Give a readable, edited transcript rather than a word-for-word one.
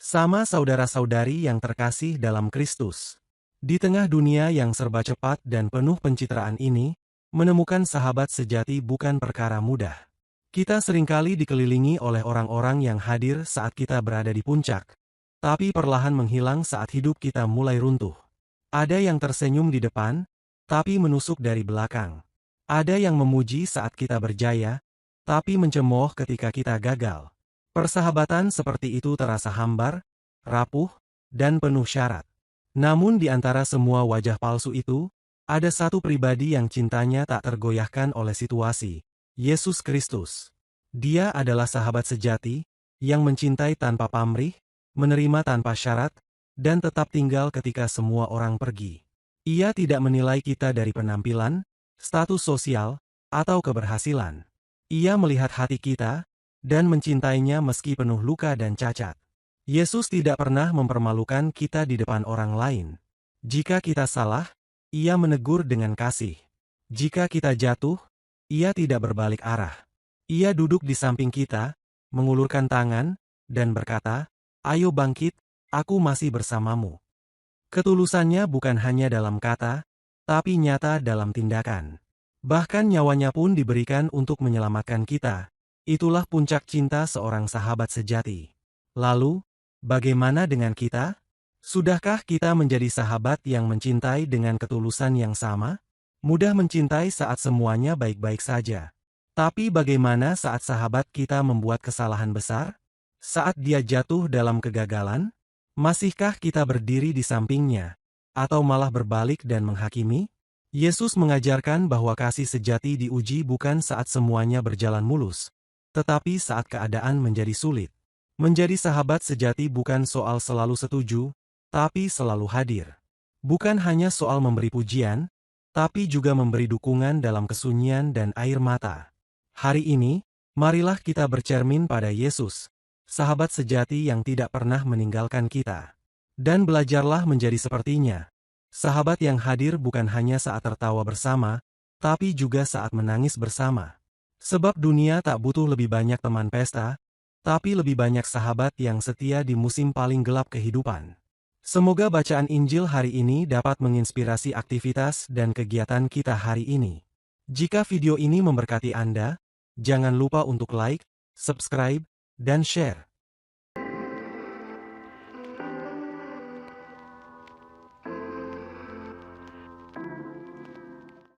Sama saudara-saudari yang terkasih dalam Kristus. Di tengah dunia yang serba cepat dan penuh pencitraan ini, menemukan sahabat sejati bukan perkara mudah. Kita seringkali dikelilingi oleh orang-orang yang hadir saat kita berada di puncak, tapi perlahan menghilang saat hidup kita mulai runtuh. Ada yang tersenyum di depan, tapi menusuk dari belakang. Ada yang memuji saat kita berjaya, tapi mencemooh ketika kita gagal. Persahabatan seperti itu terasa hambar, rapuh, dan penuh syarat. Namun di antara semua wajah palsu itu, ada satu pribadi yang cintanya tak tergoyahkan oleh situasi, Yesus Kristus. Dia adalah sahabat sejati, yang mencintai tanpa pamrih, menerima tanpa syarat, dan tetap tinggal ketika semua orang pergi. Ia tidak menilai kita dari penampilan, status sosial, atau keberhasilan. Ia melihat hati kita, dan mencintainya meski penuh luka dan cacat. Yesus tidak pernah mempermalukan kita di depan orang lain. Jika kita salah, Ia menegur dengan kasih. Jika kita jatuh, Ia tidak berbalik arah. Ia duduk di samping kita, mengulurkan tangan, dan berkata, "Ayo bangkit, aku masih bersamamu." Ketulusannya bukan hanya dalam kata, tapi nyata dalam tindakan. Bahkan nyawanya pun diberikan untuk menyelamatkan kita. Itulah puncak cinta seorang sahabat sejati. Lalu, bagaimana dengan kita? Sudahkah kita menjadi sahabat yang mencintai dengan ketulusan yang sama? Mudah mencintai saat semuanya baik-baik saja. Tapi bagaimana saat sahabat kita membuat kesalahan besar? Saat dia jatuh dalam kegagalan? Masihkah kita berdiri di sampingnya? Atau malah berbalik dan menghakimi? Yesus mengajarkan bahwa kasih sejati diuji bukan saat semuanya berjalan mulus, tetapi saat keadaan menjadi sulit. Menjadi sahabat sejati bukan soal selalu setuju, tapi selalu hadir. Bukan hanya soal memberi pujian, tapi juga memberi dukungan dalam kesunyian dan air mata. Hari ini, marilah kita bercermin pada Yesus, sahabat sejati yang tidak pernah meninggalkan kita. Dan belajarlah menjadi sepertinya. Sahabat yang hadir bukan hanya saat tertawa bersama, tapi juga saat menangis bersama. Sebab dunia tak butuh lebih banyak teman pesta, tapi lebih banyak sahabat yang setia di musim paling gelap kehidupan. Semoga bacaan Injil hari ini dapat menginspirasi aktivitas dan kegiatan kita hari ini. Jika video ini memberkati Anda, jangan lupa untuk like, subscribe, dan share.